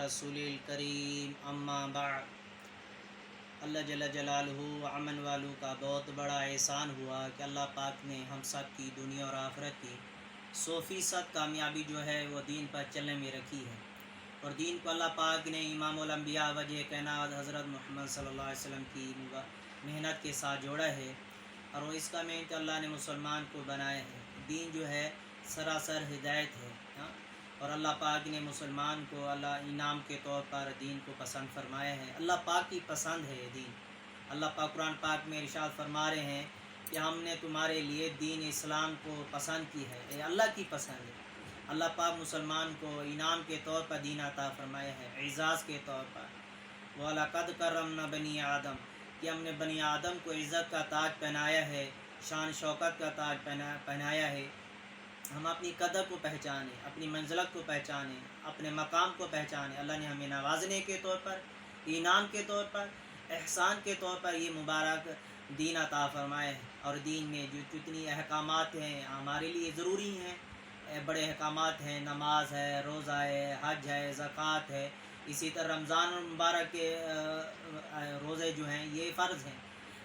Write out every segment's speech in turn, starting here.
रसूलिल करीम अम्मा बाद। अल्लाह जल्ल जलालहू अमन वालों का बहुत बड़ा एहसान हुआ कि अल्लाह पाक ने हम सब की दुनिया और आखिरत की 100% कामयाबी जो है वो दीन पर चलने में रखी है। और दीन को अल्लाह पाक ने इमामुल अंबिया वजह कायनात हज़रत मोहम्मद सल्लल्लाहु अलैहि वसल्लम की मेहनत के साथ जोड़ा है। और वो इसका मेहनत अल्लाह ने मुसलमान को बनाया है। दीन जो है सरासर हिदायत है। हाँ, और अल्लाह पाक ने मुसलमान को अल्लाह इनाम के तौर पर दीन को पसंद फरमाया है। अल्लाह पाक की पसंद है ये दीन। अल्लाह पाक कुरान पाक में इरशाद फरमा रहे हैं कि हमने तुम्हारे लिए दीन इस्लाम को पसंद की है। ये अल्लाह की पसंद है। अल्लाह पाक मुसलमान को इनाम के तौर पर दीन अता फरमाया है, एजाज़ के तौर पर। वलक़द करमना बनी आदम, कि हमने बनी आदम को इज़्ज़त का ताज पहनाया है, शान शौकत का ताज पहनाया है। हम अपनी कदर को पहचानें, अपनी मंज़िलत को पहचानें, अपने मकाम को पहचानें। अल्लाह ने हमें नवाजने के तौर पर, इनाम के तौर पर, एहसान के तौर पर ये मुबारक दीन अता फरमाया है। और दीन में जो जितनी अहकामात हैं हमारे लिए ज़रूरी हैं, बड़े अहकामात हैं, नमाज है, रोज़ा है, हज है, ज़कात है। इसी तरह रमज़ान मुबारक के रोज़े जो हैं ये फ़र्ज़ हैं।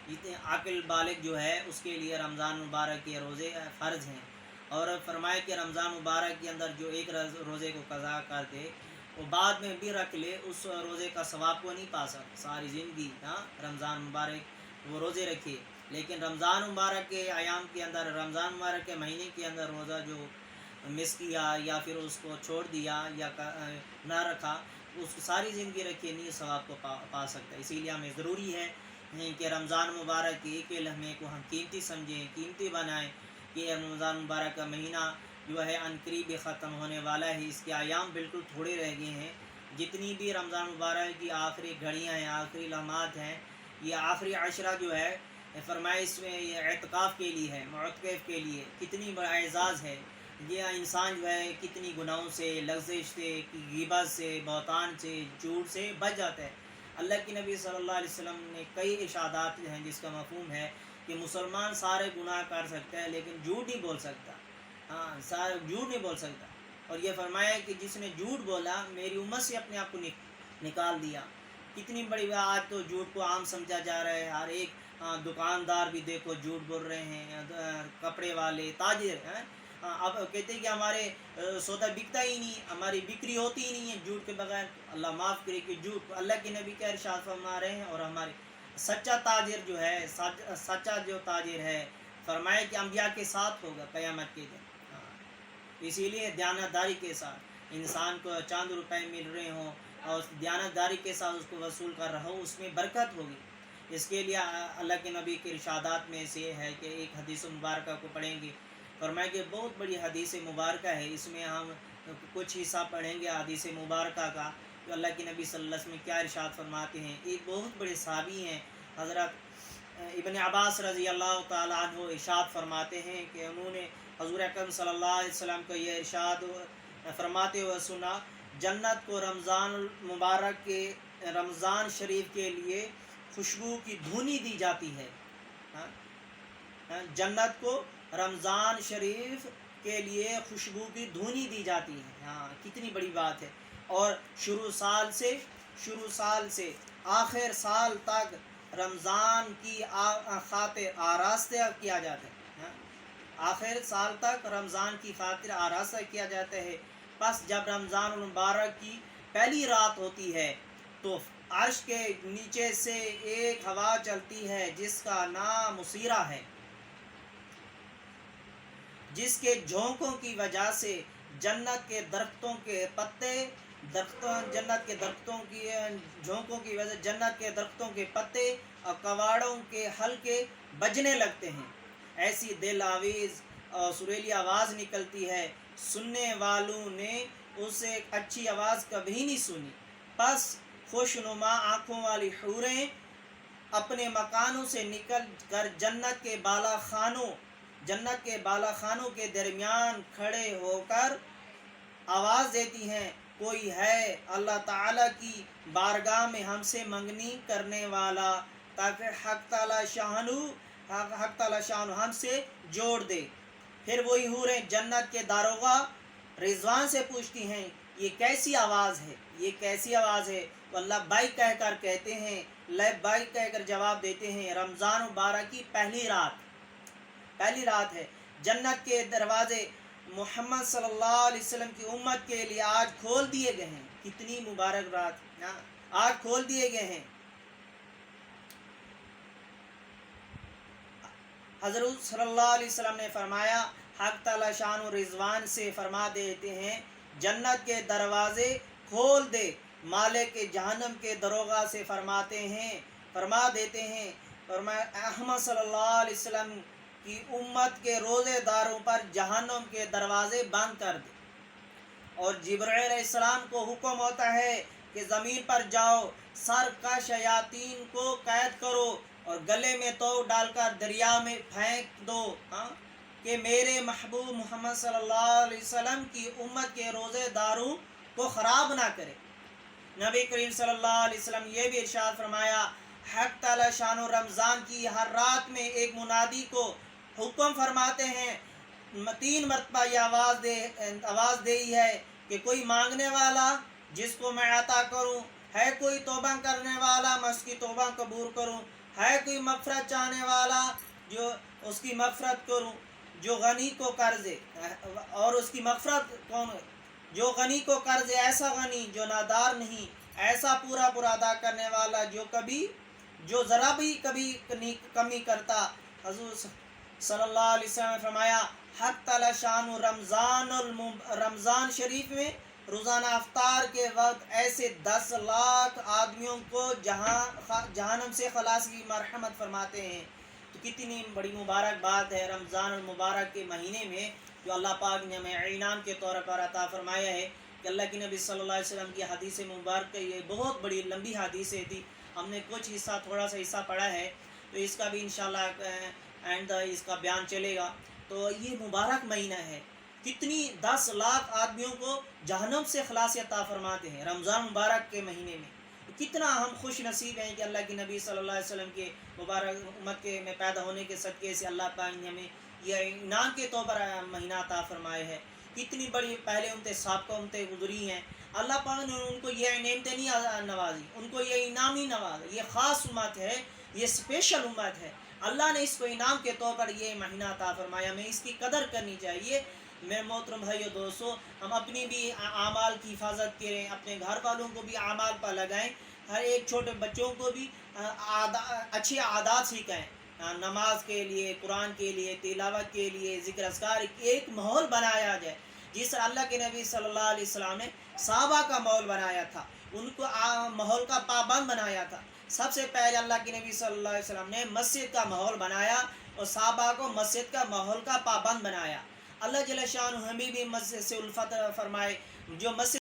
इतने आकिल बालिग जो है उसके लिए रमज़ान मुबारक के रोज़े फ़र्ज़ हैं। और फरमाए कि रमज़ान मुबारक के अंदर जो एक रोज़े को कज़ा कर दे वो बाद में भी रख ले, उस रोज़े का सवाब को नहीं पा सकता सारी ज़िंदगी। हाँ, रमज़ान मुबारक वो रोज़े रखे, लेकिन रमज़ान मुबारक के आयाम के अंदर, रमज़ान मुबारक के महीने के अंदर रोज़ा जो मिस किया या फिर उसको छोड़ दिया या ना रखा, उसको सारी ज़िंदगी रखे नहीं सवाब को पा सकता। इसीलिए हमें ज़रूरी है कि रमज़ान मुबारक के एक लम्हे को हम कीमती समझें, कीमती बनाएं कि रमज़ान मुबारक का महीना जो है अनकरीब ख़त्म होने वाला है। इसके आयाम बिल्कुल थोड़े रह गए हैं। जितनी भी रमज़ान मुबारक की आखिरी घड़ियाँ हैं, आखिरी लम्हात हैं, ये आखिरी अशरा जो है फरमाइश में ये एतकाफ़ के लिए है, मुअतकिफ़ के लिए कितनी बड़ा एजाज़ है। ये इंसान जो है कितनी गुनाहों से, लग़्ज़िश से, ग़ीबत से, बहतान से, झूठ से बच जाता है। अल्लाह के नबी सल्लल्लाहु अलैहि वसल्लम ने कई इरशादात हैं जिसका मफ़हूम है कि मुसलमान सारे गुनाह कर सकता है लेकिन झूठ नहीं बोल सकता। हाँ, सारे झूठ नहीं बोल सकता। और ये फरमाया कि जिसने झूठ बोला मेरी उम्मत से अपने आप को निकाल दिया। कितनी बड़ी बात, आज तो झूठ को आम समझा जा रहा है। हर एक दुकानदार भी देखो झूठ बोल रहे हैं, कपड़े वाले, ताजिर हैं। अब कहते हैं कि हमारे सौदा बिकता ही नहीं, हमारी बिक्री होती ही नहीं है झूठ के बगैर। अल्लाह माफ़ करे कि झूठ अल्लाह के नबी क्या इरशाद फरमा रहे हैं। और हमारे सच्चा ताजिर जो है, सच्चा जो ताजिर है फरमाए कि अंबिया के साथ होगा क़यामत के दिन। हाँ, इसीलिए दयानतदारी के साथ इंसान को चंद रुपए मिल रहे हों और दयानतदारी के साथ उसको वसूल कर रहा हो, उसमें बरकत होगी। इसके लिए अल्लाह के नबी के इरशादात में से है कि एक हदीस मुबारक को पढ़ेंगे। फरमाया कि बहुत बड़ी हदीस मुबारक है, इसमें हम कुछ हिस्सा पढ़ेंगे हदीस मुबारक का। तो अल्लाह के नबी सल्लल्लाहु अलैहि वसल्लम क्या इरशाद फरमाते हैं। एक बहुत बड़े सहाबी हैं हज़रत इब्न अब्बास रज़ी अल्लाह ताला अन्हु इरशाद फरमाते हैं कि उन्होंने हुज़ूर अकरम सल्लल्लाहु अलैहि वसल्लम को यह इरशाद फरमाते हुए सुना, जन्नत को रमज़ान मुबारक के, रमज़ान शरीफ के लिए खुशबू की धुनी दी जाती है। हाँ, जन्नत को रमज़ान शरीफ के लिए खुशबू की धुनी दी जाती है। हाँ, कितनी बड़ी बात है। और शुरू साल से आखिर साल तक रमज़ान की खातिर आरास्ता किया जाता है। हाँ, आखिर साल तक रमज़ान की खातिर आरास्ता किया जाता है। बस जब रमज़ान मुबारक की पहली रात होती है तो अर्श के नीचे से एक हवा चलती है जिसका नाम मुसीरा है, जिसके झोंकों की वजह से जन्नत के दरख्तों के पत्ते, जन्नत के दरख्तों की झोंकों की वजह जन्नत के दरख्तों के पत्ते और कवाड़ों के हल्के बजने लगते हैं। ऐसी दिल आवीज़ और सुरीली आवाज़ निकलती है, सुनने वालों ने उससे अच्छी आवाज़ कभी नहीं सुनी। बस खुशनुमा आँखों वाली हूरें अपने मकानों से निकल कर जन्नत के बाला खानों के दरमियान खड़े होकर आवाज़ देती हैं, कोई है अल्लाह ताला की बारगाह में हमसे मंगनी करने वाला, ताकि हक ताला शानु हमसे जोड़ दे। फिर वही हूरें जन्नत के दारोगा रिजवान से पूछती हैं, ये कैसी आवाज़ है, یہ کیسی آواز ہے؟ تو اللہ بائک کہہ کر کہتے ہیں، بائک کہہ کر جواب دیتے ہیں، رمضان مبارک کی پہلی رات ہے، جنت کے دروازے محمد صلی اللہ علیہ وسلم کی امت کے لیے آج کھول دیے گئے ہیں۔ کتنی مبارک رات آج کھول دیے گئے ہیں۔ حضرت صلی اللہ علیہ وسلم نے فرمایا، حق تعالی شان و رضوان سے فرما دیتے ہیں، جنت کے دروازے کھول دے۔ مالک جہنم کے دروغہ سے فرما دیتے ہیں، احمد صلی اللہ علیہ وسلم کی امت کے روزے داروں پر جہنم کے دروازے بند کر دے۔ اور جبرائیل علیہ السلام کو حکم ہوتا ہے کہ زمین پر جاؤ، سر کا شیاطین کو قید کرو اور گلے میں تو ڈال کر دریا میں پھینک دو، کہ میرے محبوب محمد صلی اللہ علیہ وسلم کی امت کے روزے داروں کو خراب نہ کرے۔ نبی کریم صلی اللہ علیہ وسلم یہ بھی ارشاد فرمایا، حق تعالی شان و رمضان کی ہر رات میں ایک منادی کو حکم فرماتے ہیں، 3 مرتبہ یہ آواز دی ہے کہ کوئی مانگنے والا جس کو میں عطا کروں، ہے کوئی توبہ کرنے والا میں اس کی توبہ قبول کروں، ہے کوئی مغفرت چاہنے والا جو اس کی مغفرت کروں، جو غنی کو قرض اور اس کی مغفرت کون؟ جو غنی کو قرض، ایسا غنی جو نادار نہیں، ایسا پورا ادا کرنے والا جو ذرا بھی کبھی کمی کرتا۔ حضور صلی اللہ علیہ وسلم نے فرمایا، حق تعالی شان و رمضان شریف میں روزانہ افطار کے وقت ایسے 10 لاکھ آدمیوں کو جہنم سے خلاص کی مرحمت فرماتے ہیں۔ تو کتنی بڑی مبارک بات ہے رمضان المبارک کے مہینے میں، جو اللہ پاک نے ہمیں انعام کے طور پر عطا فرمایا ہے کہ اللہ کے نبی صلی اللہ علیہ وسلم کی حدیث مبارک، یہ بہت بڑی لمبی حدیثیں تھی، ہم نے کچھ تھوڑا سا حصہ پڑھا ہے، تو اس کا بھی انشاءاللہ اس کا بیان چلے گا۔ تو یہ مبارک مہینہ ہے، کتنی 10 لاکھ آدمیوں کو جہنم سے خلاصی عطا فرماتے ہیں رمضان مبارک کے مہینے میں۔ کتنا ہم خوش نصیب ہیں کہ اللہ کے نبی صلی اللہ علیہ وسلم کے مبارک امت کے میں پیدا ہونے کے صدقے سے اللہ پاک نے ہمیں یہ انعام کے طور پر مہینہ عطا فرمائے ہے۔ کتنی بڑی پہلے سابقہ امتیں گزری ہیں، اللہ پاک نے ان کو یہ نعمتیں نہیں نوازی، ان کو یہ انعام ہی نوازا۔ یہ خاص امت ہے، یہ اسپیشل امت ہے، اللہ نے اس کو انعام کے طور پر یہ مہینہ عطا فرمایا، ہمیں اس کی قدر کرنی چاہیے۔ میرے محترم بھائیو دوستو، ہم اپنی بھی اعمال کی حفاظت کریں، اپنے گھر والوں کو بھی اعمال پر لگائیں، ہر ایک چھوٹے بچوں کو بھی اچھی عادات سکھائیں، نماز کے لیے، قرآن کے لیے، تلاوت کے لیے، ذکر اذکار، ایک ماحول بنایا جائے جس طرح اللہ کے نبی صلی اللہ علیہ وسلم نے صحابہ کا ماحول بنایا تھا، ان کو ماحول کا پابند بنایا تھا۔ سب سے پہلے اللہ کے نبی صلی اللہ علیہ وسلم نے مسجد کا ماحول بنایا اور صحابہ کو مسجد کا ماحول کا پابند بنایا۔ اللہ جل شانہ ہمیں بھی مسجد سے الفت فرمائے، جو مسجد